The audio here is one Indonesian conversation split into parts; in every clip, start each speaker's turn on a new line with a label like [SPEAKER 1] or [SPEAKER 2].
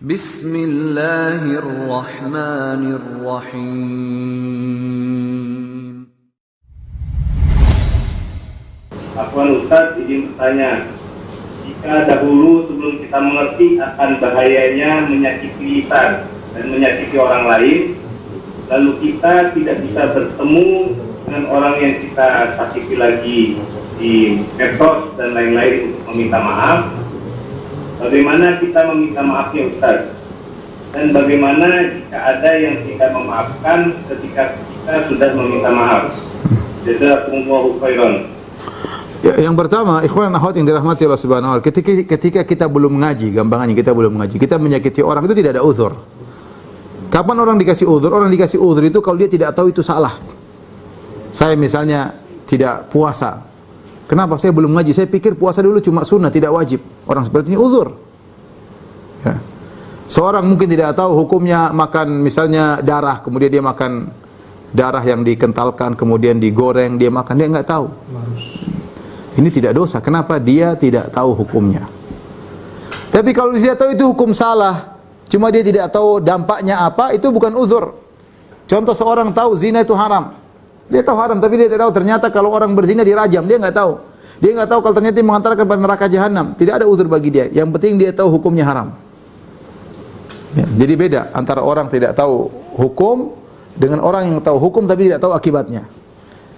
[SPEAKER 1] Bismillahirrahmanirrahim.
[SPEAKER 2] Afwan Ustaz, izin bertanya. Jika dahulu sebelum kita mengerti akan bahayanya menyakiti lisan dan menyakiti orang lain, lalu kita tidak bisa bertemu dengan orang yang kita sakiti lagi di medsos dan lain-lain untuk meminta maaf, bagaimana kita meminta maafnya Ustaz? Dan bagaimana jika ada yang tidak memaafkan ketika kita sudah meminta maaf? Jazakumullahu khairan.
[SPEAKER 3] Ya, yang pertama, ikhwan dan akhwat yang dirahmati Allah Subhanahu wa taala, ketika kita belum mengaji, gampangannya kita belum mengaji, kita menyakiti orang itu tidak ada uzur. Kapan orang dikasih uzur? Orang dikasih uzur itu kalau dia tidak tahu itu salah. Saya misalnya tidak puasa. Kenapa saya belum ngaji? Saya pikir puasa dulu cuma sunnah, tidak wajib. Orang seperti ini uzur. Ya. Seorang mungkin tidak tahu hukumnya makan misalnya darah, kemudian dia makan darah yang dikentalkan, kemudian digoreng, dia makan, dia enggak tahu. Ini tidak dosa. Kenapa? Dia tidak tahu hukumnya. Tapi kalau dia tahu itu hukum salah, cuma dia tidak tahu dampaknya apa, itu bukan uzur. Contoh seorang tahu zina itu haram. Dia tahu haram, tapi dia tidak tahu ternyata kalau orang berzina dirajam, dia enggak tahu. Dia enggak tahu kalau ternyata mengantarkan ke neraka jahanam. Tidak ada uzur bagi dia. Yang penting dia tahu hukumnya haram. Ya, jadi beda antara orang tidak tahu hukum dengan orang yang tahu hukum tapi tidak tahu akibatnya.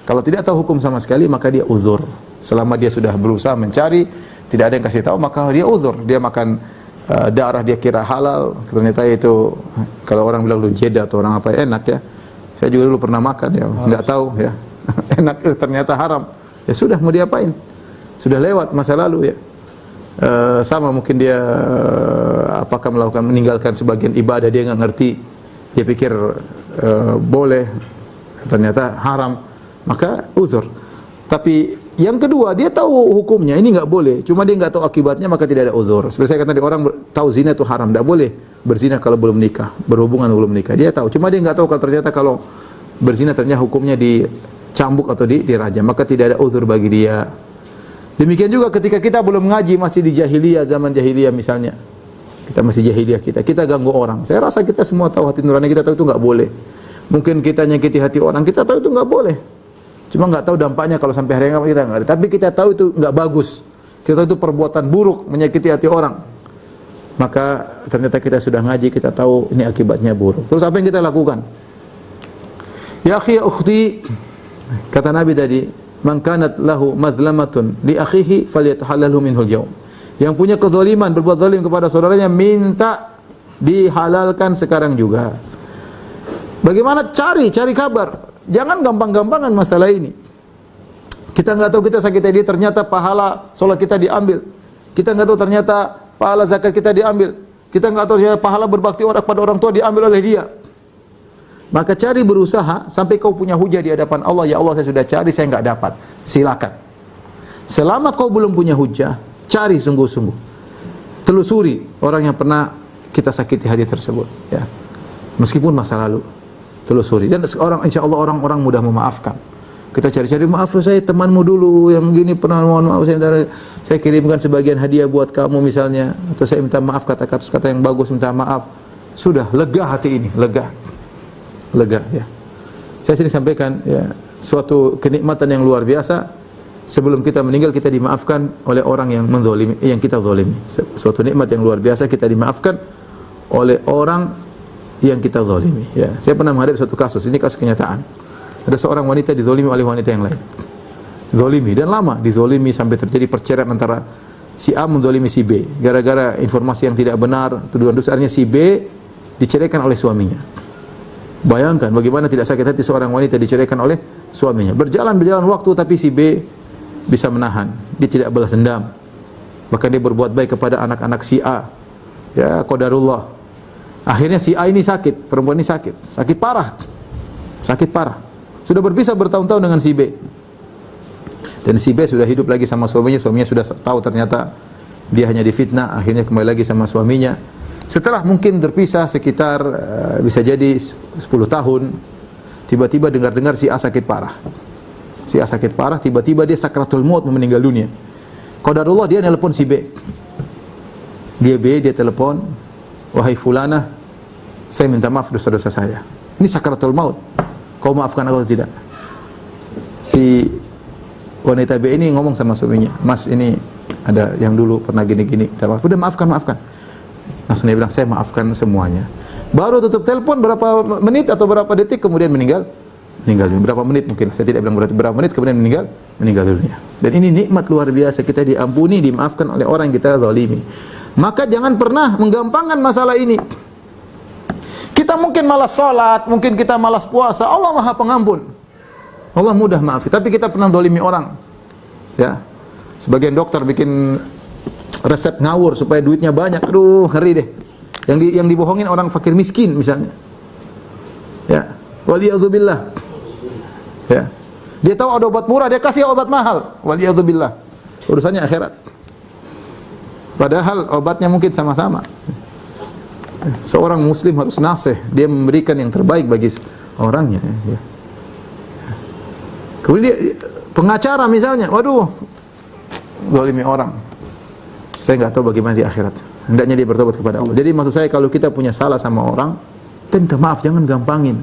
[SPEAKER 3] Kalau tidak tahu hukum sama sekali maka dia uzur. Selama dia sudah berusaha mencari, tidak ada yang kasih tahu maka dia uzur. Dia makan darah dia kira halal, ternyata itu kalau orang bilang lu jeda atau orang apa enak ya. Saya juga dulu pernah makan ya, enggak tahu ya. Enak ternyata haram. Ya sudah mau diapain? Sudah lewat masa lalu ya. Sama mungkin dia apakah meninggalkan sebagian ibadah dia enggak ngerti. Dia pikir boleh, ternyata haram, maka uzur. Tapi yang kedua, dia tahu hukumnya, ini enggak boleh, cuma dia enggak tahu akibatnya, maka tidak ada uzur. Seperti saya kata tadi, orang tahu zina itu haram, enggak boleh berzina kalau belum nikah, berhubungan belum nikah. Dia tahu, cuma dia enggak tahu kalau ternyata kalau berzina ternyata hukumnya dicambuk atau dirajam, maka tidak ada uzur bagi dia. Demikian juga ketika kita belum ngaji, masih di jahiliyah, zaman jahiliyah misalnya. Kita masih jahiliyah, kita ganggu orang. Saya rasa kita semua tahu, hati nurani kita tahu itu enggak boleh. Mungkin kita nyakiti hati orang, kita tahu itu enggak boleh. Cuma enggak tahu dampaknya kalau sampai hari kiamat kita enggak ada. Tapi kita tahu itu enggak bagus. Kita tahu itu perbuatan buruk, menyakiti hati orang. Maka ternyata kita sudah ngaji, kita tahu ini akibatnya buruk. Terus apa yang kita lakukan? Ya akhi ya ukhti, kata Nabi tadi, man kanat lahu madlamatun li akhihi falyatahallalhu minhul jawm. Yang punya kezaliman, berbuat zalim kepada saudaranya, minta dihalalkan sekarang juga. Bagaimana? Cari kabar. Jangan gampang-gampangan masalah ini. Kita enggak tahu kita sakit dia, ternyata pahala salat kita diambil. Kita enggak tahu ternyata pahala zakat kita diambil. Kita enggak tahu ternyata pahala berbakti pada orang tua diambil oleh dia. Maka cari, berusaha sampai kau punya hujah di hadapan Allah. Ya Allah, saya sudah cari, saya enggak dapat. Silakan. Selama kau belum punya hujah, cari sungguh-sungguh. Telusuri orang yang pernah kita sakiti hati tersebut, ya. Meskipun masa lalu. Telusuri, dan insya Allah orang-orang mudah memaafkan. Kita cari-cari, maaf saya temanmu dulu yang gini pernah, mohon maaf saya kirimkan sebagian hadiah buat kamu misalnya, atau saya minta maaf, kata-kata yang bagus, minta maaf. Sudah lega hati ini, lega ya. Saya sini sampaikan ya, suatu kenikmatan yang luar biasa. Sebelum kita meninggal kita dimaafkan oleh orang yang menzalimi, yang kita zalimi. Suatu nikmat yang luar biasa, kita dimaafkan oleh orang yang kita zalimi, ya. Saya pernah menghadapi suatu kasus, ini kasus kenyataan. Ada seorang wanita dizalimi oleh wanita yang lain. Zalimi, dan lama dizalimi sampai terjadi perceraian antara si A menzalimi si B. Gara-gara informasi yang tidak benar, tuduhan dosa, artinya si B diceraikan oleh suaminya. Bayangkan bagaimana tidak sakit hati seorang wanita diceraikan oleh suaminya. Berjalan waktu tapi si B bisa menahan. Dia tidak balas dendam. Bahkan dia berbuat baik kepada anak-anak si A. Ya, qadarullah. Akhirnya si A ini sakit, perempuan ini sakit parah. Sudah berpisah bertahun-tahun dengan si B. Dan si B sudah hidup lagi sama suaminya sudah tahu ternyata dia hanya difitnah, akhirnya kembali lagi sama suaminya. Setelah mungkin terpisah sekitar bisa jadi 10 tahun, tiba-tiba dengar-dengar si A sakit parah. Tiba-tiba dia sakratul maut, meninggal dunia. Qadarullah, dia nelpon si B. Dia telepon, wahai fulanah, saya minta maaf dosa-dosa saya. Ini sakaratul maut. Kau maafkan aku atau tidak? Si wanita B ini ngomong sama suaminya, Mas, ini ada yang dulu pernah gini-gini, udah maafkan. Langsung dia bilang, saya maafkan semuanya. Baru tutup telepon, berapa menit atau berapa detik kemudian meninggal dunia. Berapa menit mungkin, saya tidak bilang berapa menit kemudian meninggal dunia. Dan ini nikmat luar biasa, kita diampuni, dimaafkan oleh orang yang kita zalimi. Maka jangan pernah menggampangkan masalah ini. Kita mungkin malas salat, mungkin kita malas puasa, Allah Maha Pengampun, Allah mudah maaf. Tapi kita pernah zalimi orang, ya. Sebagian dokter bikin resep ngawur supaya duitnya banyak. Aduh, ngeri deh. Yang dibohongin orang fakir miskin misalnya. Ya, waliyadzubillah. Ya. Dia tahu ada obat murah, dia kasih obat mahal. Waliyadzubillah. Urusannya akhirat. Padahal obatnya mungkin sama-sama. Seorang muslim harus nasih, dia memberikan yang terbaik bagi orangnya, ya. Kemudian dia, pengacara misalnya, waduh, zalimi orang. Saya nggak tahu bagaimana di akhirat. Hendaknya dia bertobat kepada Allah. Jadi maksud saya, kalau kita punya salah sama orang, kita minta maaf, jangan gampangin.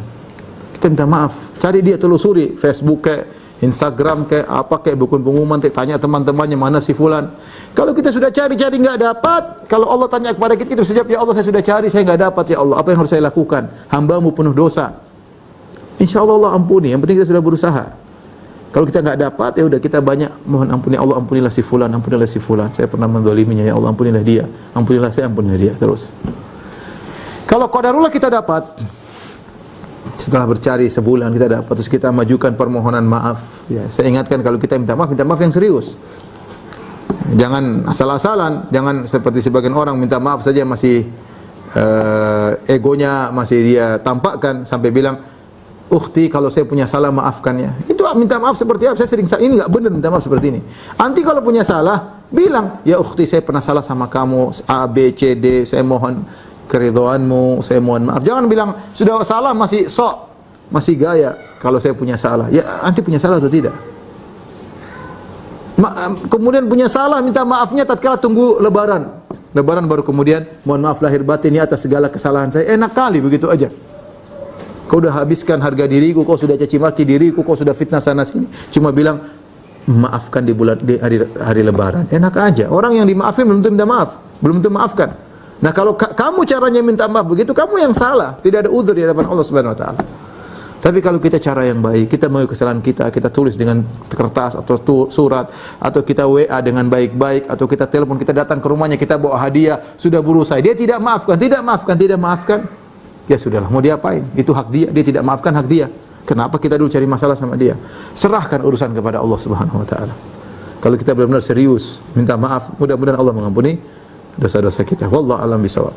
[SPEAKER 3] Kita minta maaf, cari dia, telusuri Facebook kayak Instagram kayak apa kayak buku pengumuman, tanya teman-temannya mana si fulan. Kalau kita sudah cari nggak dapat, kalau Allah tanya kepada kita, kita bisa jawab, ya Allah saya sudah cari, saya nggak dapat, ya Allah apa yang harus saya lakukan? Hambamu penuh dosa. Insya Allah Allah ampuni. Yang penting kita sudah berusaha. Kalau kita nggak dapat, ya udah kita banyak mohon ampuni, Allah ampunilah si fulan, ampunilah si fulan. Saya pernah menzaliminya, ya Allah ampunilah dia, ampunilah saya, ampunilah dia. Terus. Kalau qadarullah kita dapat, setelah bercari sebulan kita dapat, terus kita majukan permohonan maaf. Ya, saya ingatkan kalau kita minta maaf yang serius. Jangan asal-asalan, jangan seperti sebagian orang minta maaf saja masih egonya masih dia tampakkan sampai bilang, "Ukhti, kalau saya punya salah maafkan ya." Itu minta maaf seperti apa? Saya sering ini enggak benar minta maaf seperti ini. Anti kalau punya salah, bilang, "Ya ukhti, saya pernah salah sama kamu A B C D, saya mohon keridhaanmu, saya mohon maaf." Jangan bilang sudah salah masih sok, masih gaya. Kalau saya punya salah, ya anti punya salah atau tidak? Kemudian punya salah minta maafnya tatkala tunggu lebaran. Lebaran baru kemudian mohon maaf lahir batin ya atas segala kesalahan saya. Enak kali begitu aja. Kau sudah habiskan harga diriku, kau sudah caci maki diriku, kau sudah fitnah sana sini. Cuma bilang maafkan di hari lebaran. Enak aja. Orang yang dimaafin belum tentu minta maaf, belum tentu maafkan. Nah, kalau kamu caranya minta maaf begitu, kamu yang salah. Tidak ada udzur di hadapan Allah Subhanahu wa taala. Tapi kalau kita cara yang baik, kita mengakui kesalahan kita tulis dengan kertas atau surat, atau kita WA dengan baik-baik, atau kita telepon, kita datang ke rumahnya, kita bawa hadiah, sudah berusaha, dia tidak maafkan, ya sudahlah, mau diapain? Itu hak dia, dia tidak maafkan, hak dia. Kenapa kita dulu cari masalah sama dia? Serahkan urusan kepada Allah Subhanahu wa taala. Kalau kita benar-benar serius minta maaf, mudah-mudahan Allah mengampuni dosa-dosa kita. Wallahu a'lam bishawab.